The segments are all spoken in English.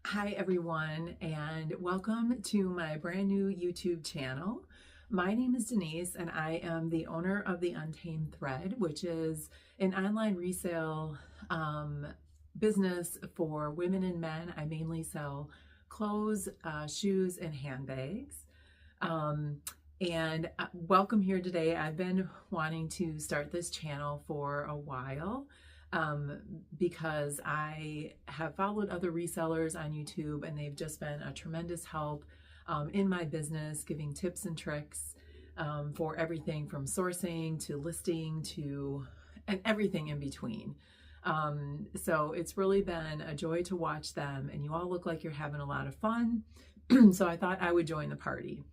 Hi everyone, and welcome to my brand new YouTube channel. My name is Denise and I am the owner of The Untamed Thread, which is an online resale business for women and men. I mainly sell clothes, shoes, and handbags. Welcome here today. I've been wanting to start this channel for a while. Because I have followed other resellers on YouTube and they've just been a tremendous help in my business, giving tips and tricks for everything from sourcing to listing to and everything in between. So it's really been a joy to watch them, and you all look like you're having a lot of fun. So I thought I would join the party.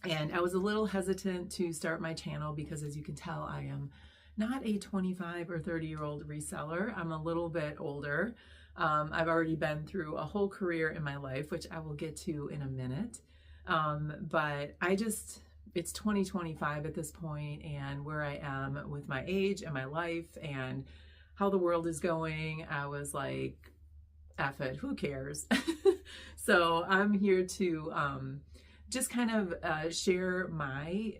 And I was a little hesitant to start my channel because, as you can tell, I am not a 25 or 30-year-old reseller. I'm a little bit older. I've already been through a whole career in my life, which I will get to in a minute. But it's 2025 at this point, and where I am with my age and my life and how the world is going, I was like, F it, who cares? So I'm here to just kind of share my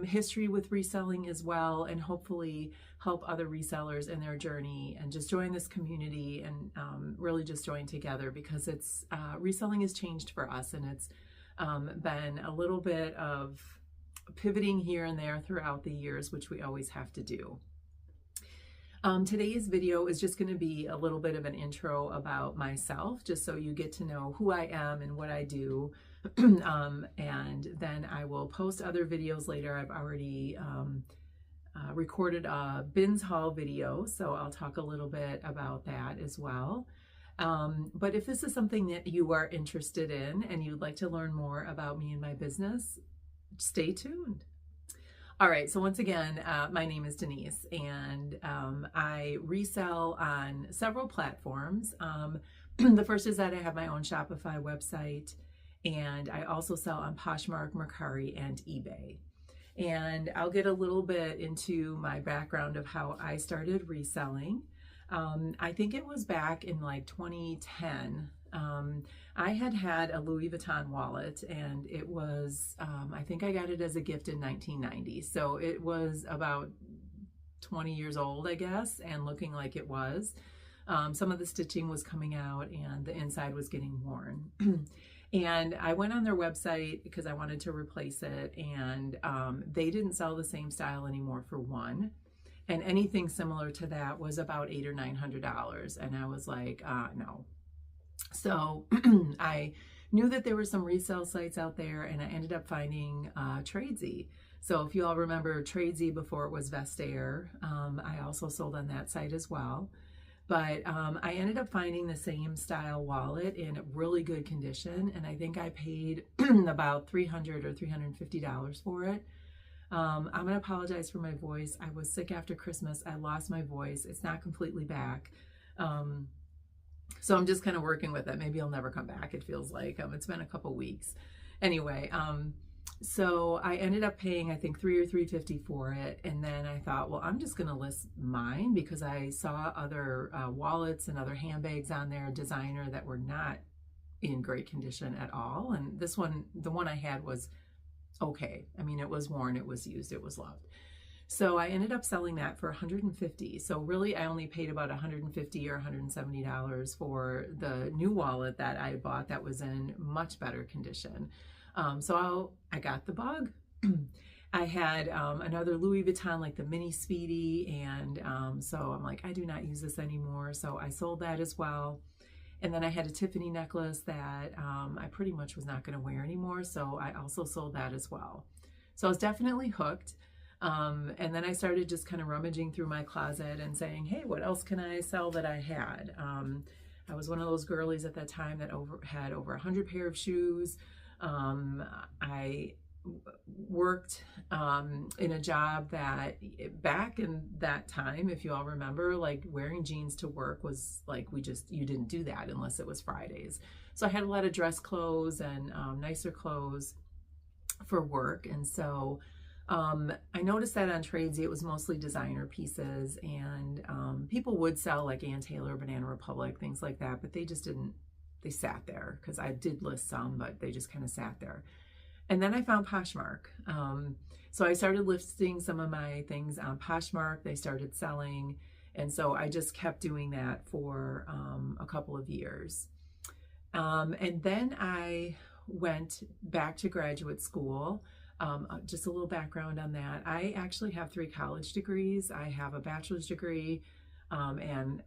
history with reselling as well, and hopefully help other resellers in their journey and just join this community and really just join together, because it's reselling has changed for us, and it's been a little bit of pivoting here and there throughout the years, which we always have to do. Today's video is just going to be a little bit of an intro about myself, just so you get to know who I am and what I do. And then I will post other videos later. I've already recorded a bins haul video, so I'll talk a little bit about that as well. But if this is something that you are interested in and you'd like to learn more about me and my business, stay tuned. All right, so once again, my name is Denise, and I resell on several platforms. The first is that I have my own Shopify website, and I also sell on Poshmark, Mercari, and eBay. And I'll get a little bit into my background of how I started reselling. I think it was back in like 2010. I had a Louis Vuitton wallet, and it was, I think I got it as a gift in 1990. So it was about 20 years old, I guess, and looking like it was. Some of the stitching was coming out and the inside was getting worn. And I went on their website because I wanted to replace it, and they didn't sell the same style anymore, for one. And anything similar to that was about $800 or $900. And I was like, no. So I knew that there were some resale sites out there, and I ended up finding Tradesy. So if you all remember Tradesy before it was Vestair, I also sold on that site as well. But I ended up finding the same style wallet in really good condition, and I think I paid about $300 or $350 for it. I'm going to apologize for my voice. I was sick after Christmas. I lost my voice. It's not completely back. So I'm just kind of working with it. Maybe I'll never come back, it feels like. It's been a couple weeks. Anyway, so I ended up paying, I think, $300 or $350 for it. And then I thought, well, I'm just going to list mine, because I saw other wallets and other handbags on there, designer, that were not in great condition at all. And this one, the one I had, was okay. I mean, it was worn, it was used, it was loved. So I ended up selling that for $150. So really, I only paid about $150 or $170 for the new wallet that I bought that was in much better condition. So I got the bug. I had another Louis Vuitton, like the Mini Speedy, and so I'm like, I do not use this anymore. So I sold that as well. And then I had a Tiffany necklace that I pretty much was not going to wear anymore. So I also sold that as well. So I was definitely hooked. And then I started just kind of rummaging through my closet and saying, hey, what else can I sell that I had? I was one of those girlies at that time that had over 100 pair of shoes. I worked in a job that back in that time, if you all remember, like wearing jeans to work was like, you didn't do that unless it was Fridays. So I had a lot of dress clothes and nicer clothes for work. And so I noticed that on Tradesy it was mostly designer pieces, and people would sell like Ann Taylor, Banana Republic, things like that, but they they sat there because I did list some, but they just kind of sat there. And then I found Poshmark. So I started listing some of my things on Poshmark. They started selling. And so I just kept doing that for a couple of years. And then I went back to graduate school. Just a little background on that. I actually have 3 college degrees. I have a bachelor's degree and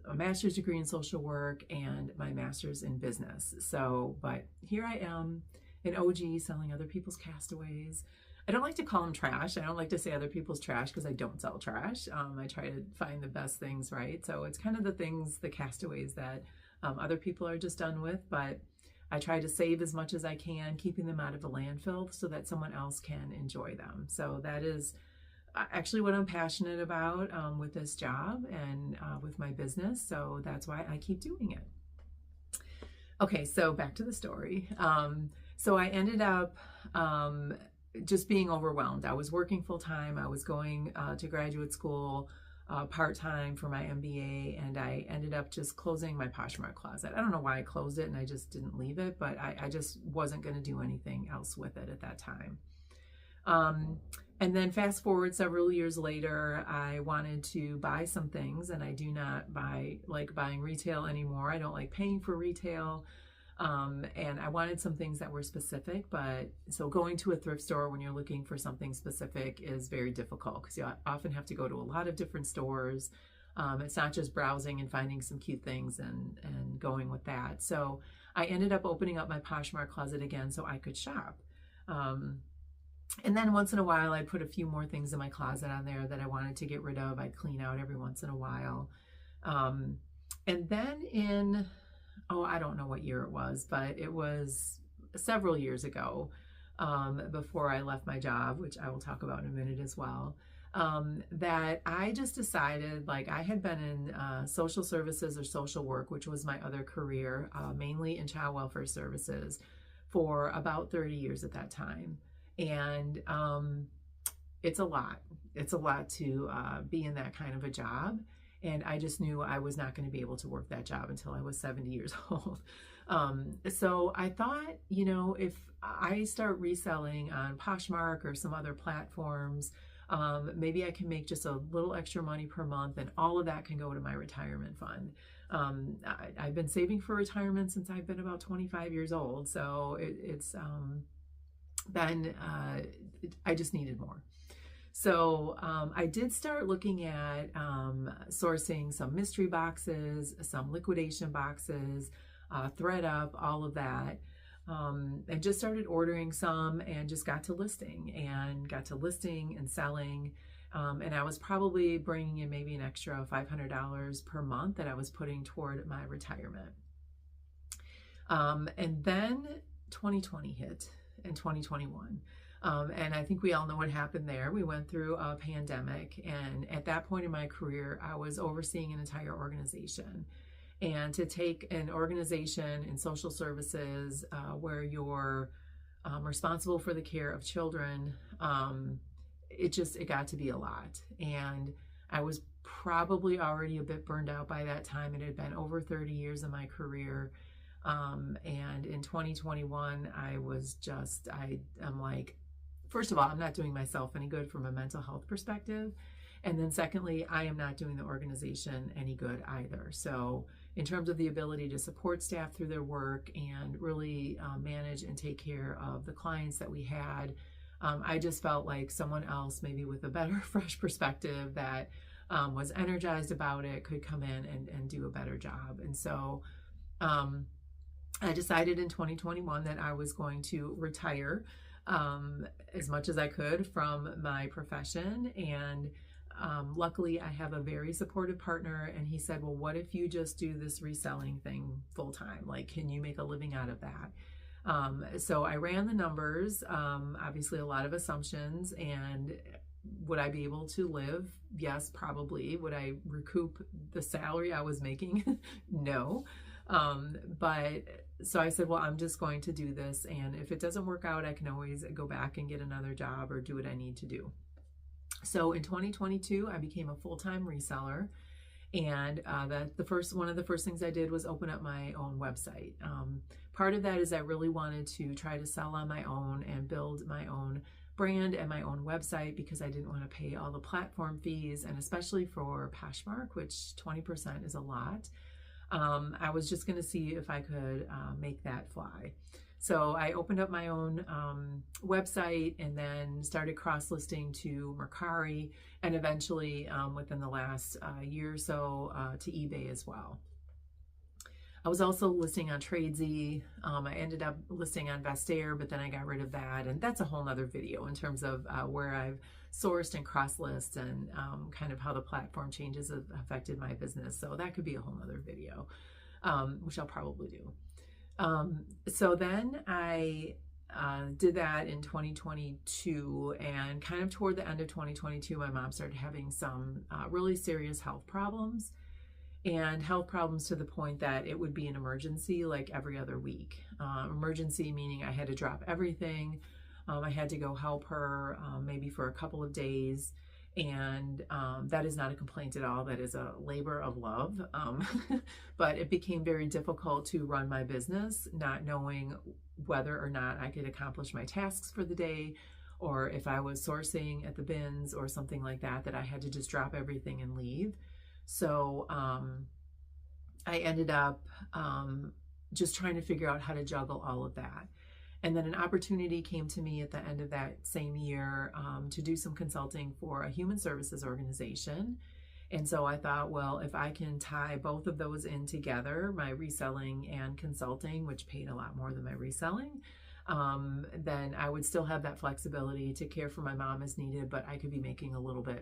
a master's degree in social work and my master's in business. So, but here I am, an OG selling other people's castaways. I don't like to call them trash. I don't like to say other people's trash because I don't sell trash. I try to find the best things, right? So it's kind of the things, the castaways that other people are just done with, but I try to save as much as I can, keeping them out of the landfill so that someone else can enjoy them. So that is actually what I'm passionate about with this job and with my business. So that's why I keep doing it. Okay, so back to the story. So I ended up just being overwhelmed. I was working full time. I was going to graduate school part-time for my MBA, and I ended up just closing my Poshmark closet. I don't know why I closed it and I just didn't leave it, but I just wasn't going to do anything else with it at that time. And then fast forward several years later, I wanted to buy some things, and I do not like buying retail anymore. I don't like paying for retail. And I wanted some things that were specific, but so going to a thrift store when you're looking for something specific is very difficult because you often have to go to a lot of different stores. It's not just browsing and finding some cute things and going with that. So I ended up opening up my Poshmark closet again so I could shop. And then once in a while, I'd put a few more things in my closet on there that I wanted to get rid of. I'd clean out every once in a while. And then I don't know what year it was, but it was several years ago, before I left my job, which I will talk about in a minute as well, that I just decided, like, I had been in social services or social work, which was my other career, mainly in child welfare services, for about 30 years at that time. And it's a lot. It's a lot to be in that kind of a job. And I just knew I was not going to be able to work that job until I was 70 years old. So I thought, if I start reselling on Poshmark or some other platforms, maybe I can make just a little extra money per month, and all of that can go to my retirement fund. I've been saving for retirement since I've been about 25 years old. So it's been, I just needed more. So I did start looking at sourcing some mystery boxes, some liquidation boxes, ThreadUp, all of that, and just started ordering some and just got to listing and selling. And I was probably bringing in maybe an extra $500 per month that I was putting toward my retirement. And then 2020 hit and 2021. And I think we all know what happened there. We went through a pandemic, and at that point in my career, I was overseeing an entire organization. And to take an organization in social services where you're responsible for the care of children, it got to be a lot. And I was probably already a bit burned out by that time. It had been over 30 years of my career. And in 2021, I'm like, first of all, I'm not doing myself any good from a mental health perspective. And then secondly, I am not doing the organization any good either. So in terms of the ability to support staff through their work and really manage and take care of the clients that we had, I just felt like someone else, maybe with a better, fresh perspective that was energized about it, could come in and do a better job. And so I decided in 2021 that I was going to retire as much as I could from my profession. And luckily I have a very supportive partner, and he said, well, what if you just do this reselling thing full time? Like, can you make a living out of that? So I ran the numbers, obviously a lot of assumptions, and would I be able to live? Yes, probably. Would I recoup the salary I was making? No. But so I said, well, I'm just going to do this. And if it doesn't work out, I can always go back and get another job or do what I need to do. So in 2022, I became a full-time reseller. And one of the first things I did was open up my own website. Part of that is I really wanted to try to sell on my own and build my own brand and my own website, because I didn't want to pay all the platform fees, and especially for Poshmark, which 20% is a lot. I was just going to see if I could make that fly. So I opened up my own website and then started cross-listing to Mercari, and eventually within the last year or so to eBay as well. I was also listing on Tradesy. I ended up listing on Vestair, but then I got rid of that. And that's a whole nother video in terms of where I've sourced and cross-list, and kind of how the platform changes have affected my business. So that could be a whole nother video, which I'll probably do. So then I did that in 2022, and kind of toward the end of 2022, my mom started having some really serious health problems. And health problems to the point that it would be an emergency like every other week. Emergency meaning I had to drop everything. I had to go help her maybe for a couple of days. And that is not a complaint at all. That is a labor of love. But it became very difficult to run my business, not knowing whether or not I could accomplish my tasks for the day, or if I was sourcing at the bins or something like that, that I had to just drop everything and leave. So I ended up just trying to figure out how to juggle all of that. And then an opportunity came to me at the end of that same year to do some consulting for a human services organization. And so I thought, well, if I can tie both of those in together, my reselling and consulting, which paid a lot more than my reselling, then I would still have that flexibility to care for my mom as needed, but I could be making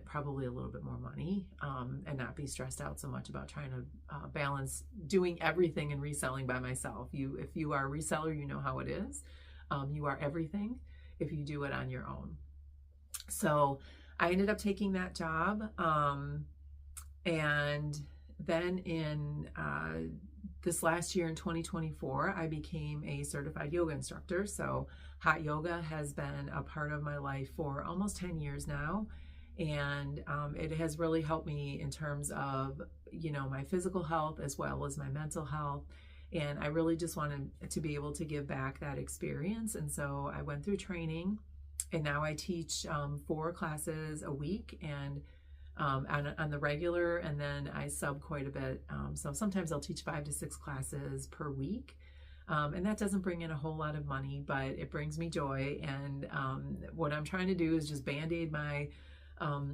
probably a little bit more money, and not be stressed out so much about trying to balance doing everything and reselling by myself. If you are a reseller, you know how it is. You are everything if you do it on your own. So I ended up taking that job, and then in this last year in 2024, I became a certified yoga instructor. So hot yoga has been a part of my life for almost 10 years now. And it has really helped me in terms of, my physical health as well as my mental health. And I really just wanted to be able to give back that experience. And so I went through training, and now I teach 4 classes a week, and on the regular, and then I sub quite a bit. So sometimes I'll teach 5 to 6 classes per week. And that doesn't bring in a whole lot of money, but it brings me joy. And what I'm trying to do is just band-aid my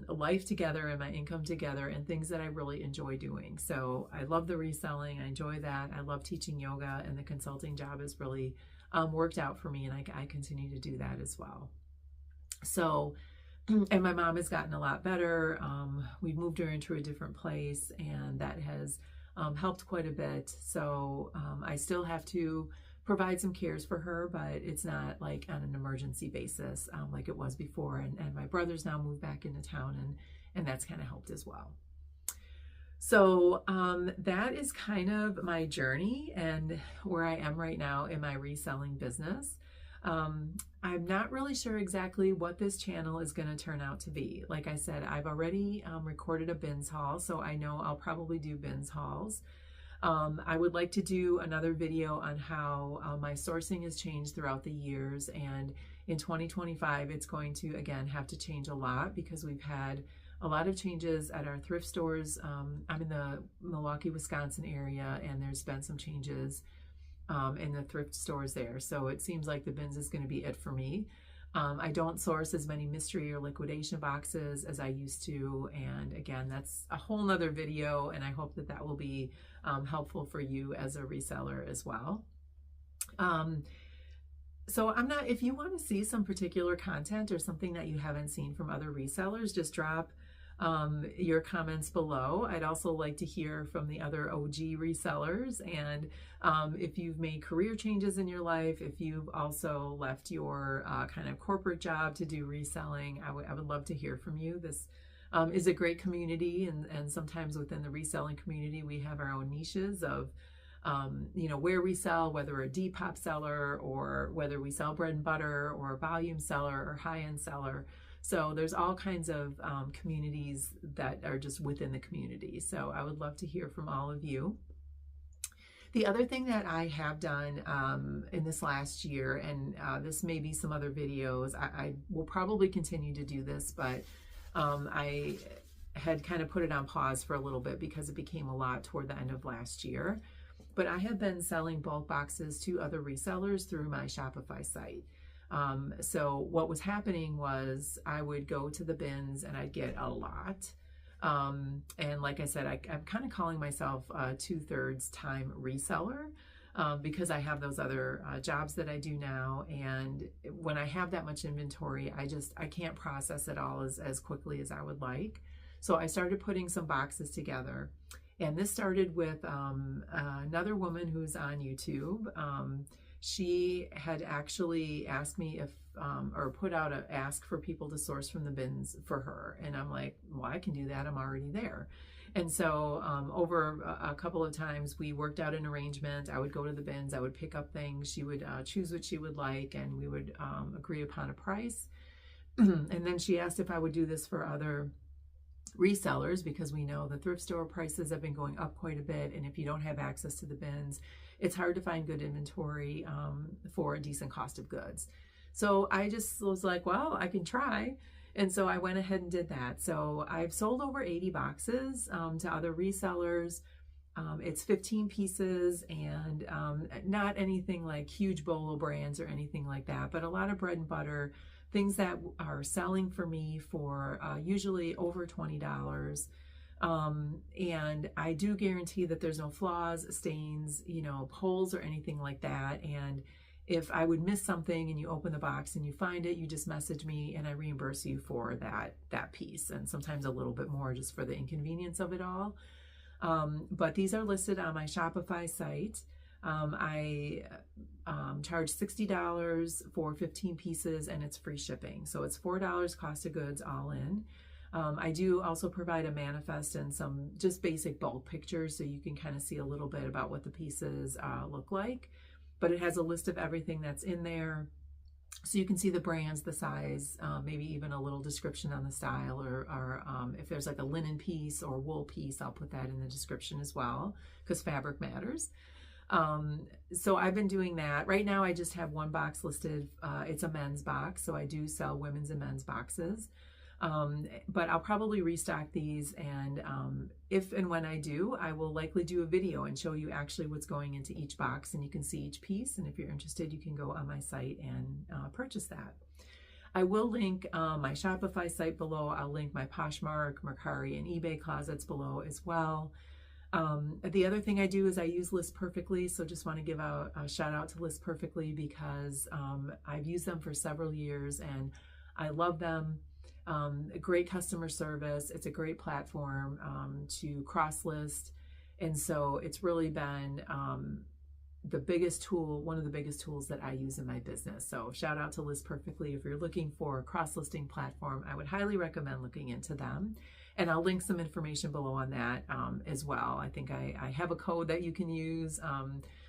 life together and my income together, and things that I really enjoy doing. So I love the reselling. I enjoy that. I love teaching yoga, and the consulting job has really worked out for me, and I continue to do that as well. So, and my mom has gotten a lot better. We've moved her into a different place, and that has helped quite a bit. So I still have to provide some cares for her, but it's not like on an emergency basis like it was before. And my brother's now moved back into town, and that's kind of helped as well. So that is kind of my journey and where I am right now in my reselling business. I'm not really sure exactly what this channel is going to turn out to be. Like I said, I've already recorded a bins haul, so I know I'll probably do bins hauls. I would like to do another video on how my sourcing has changed throughout the years, and in 2025 it's going to again have to change a lot, because we've had a lot of changes at our thrift stores. I'm in the Milwaukee, Wisconsin area, and there's been some changes in the thrift stores there. So it seems like the bins is going to be it for me. I don't source as many mystery or liquidation boxes as I used to. And again, that's a whole nother video, and I hope that that will be helpful for you as a reseller as well. So if you want to see some particular content or something that you haven't seen from other resellers, just drop your comments below. I'd also like to hear from the other OG resellers, and if you've made career changes in your life, if you've also left your kind of corporate job to do reselling, I would love to hear from you. This is a great community, and sometimes within the reselling community we have our own niches of where we sell, whether a Depop seller or whether we sell bread and butter or a volume seller or high-end seller. So there's all kinds of communities that are just within the community. So I would love to hear from all of you. The other thing that I have done in this last year, and this may be some other videos, I will probably continue to do this, but I had kind of put it on pause for a little bit because it became a lot toward the end of last year. But I have been selling bulk boxes to other resellers through my Shopify site. So what was happening was I would go to the bins and I'd get a lot. And like I said, I'm kind of calling myself a 2/3 time reseller because I have those other jobs that I do now. And when I have that much inventory, I can't process it all as quickly as I would like. So I started putting some boxes together. And this started with another woman who's on YouTube. She had actually asked me if, or put out an ask for people to source from the bins for her. And I'm like, well, I can do that. I'm already there. And so over a couple of times, we worked out an arrangement. I would go to the bins. I would pick up things. She would choose what she would like, and we would agree upon a price. And then she asked if I would do this for other resellers, because we know the thrift store prices have been going up quite a bit, and if you don't have access to the bins, it's hard to find good inventory for a decent cost of goods. So I just was like, well, I can try. And so I went ahead and did that. So I've sold over 80 boxes to other resellers. It's 15 pieces, and not anything like huge bolo brands or anything like that, but a lot of bread and butter, things that are selling for me for usually over $20. And I do guarantee that there's no flaws, stains, holes or anything like that. And if I would miss something and you open the box and you find it, you just message me and I reimburse you for that piece, and sometimes a little bit more just for the inconvenience of it all. But these are listed on my Shopify site. I charge $60 for 15 pieces, and it's free shipping. So it's $4 cost of goods all in. I do also provide a manifest and some just basic bulk pictures so you can kind of see a little bit about what the pieces look like. But it has a list of everything that's in there. So you can see the brands, the size, maybe even a little description on the style, or if there's like a linen piece or wool piece, I'll put that in the description as well, because fabric matters. So I've been doing that. Right now I just have one box listed. It's a men's box, so I do sell women's and men's boxes. But I'll probably restock these, and if and when I do, I will likely do a video and show you actually what's going into each box, and you can see each piece, and if you're interested, you can go on my site and purchase that. I will link my Shopify site below. I'll link my Poshmark, Mercari, and eBay closets below as well. The other thing I do is I use List Perfectly, so just want to give a shout out to List Perfectly because I've used them for several years and I love them. A great customer service. It's a great platform to cross-list, and so it's really been the biggest tool, one of the biggest tools that I use in my business. So shout out to List Perfectly. If you're looking for a cross-listing platform, I would highly recommend looking into them. And I'll link some information below on that as well. I think I have a code that you can use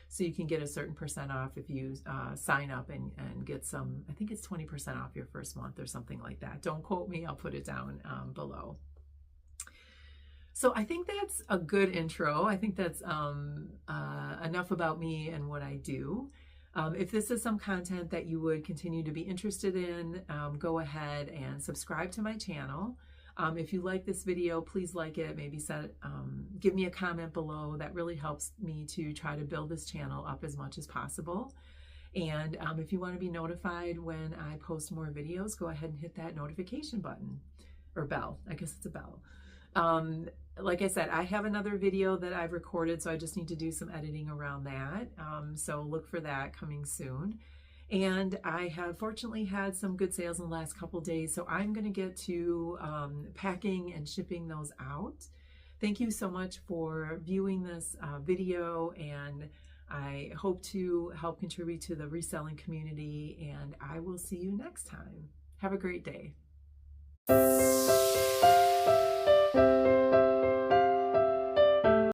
so you can get a certain % off if you sign up and get some, I think it's 20% off your first month or something like that. Don't quote me, I'll put it down below. So I think that's a good intro. I think that's enough about me and what I do. If this is some content that you would continue to be interested in, go ahead and subscribe to my channel. If you like this video, please like it, maybe give me a comment below. That really helps me to try to build this channel up as much as possible. And if you want to be notified when I post more videos, go ahead and hit that notification button, or bell. I guess it's a bell. Like I said, I have another video that I've recorded, so I just need to do some editing around that. So look for that coming soon. And I have fortunately had some good sales in the last couple days, so I'm going to get to packing and shipping those out. Thank you so much for viewing this video, and I hope to help contribute to the reselling community, and I will see you next time. Have a great day.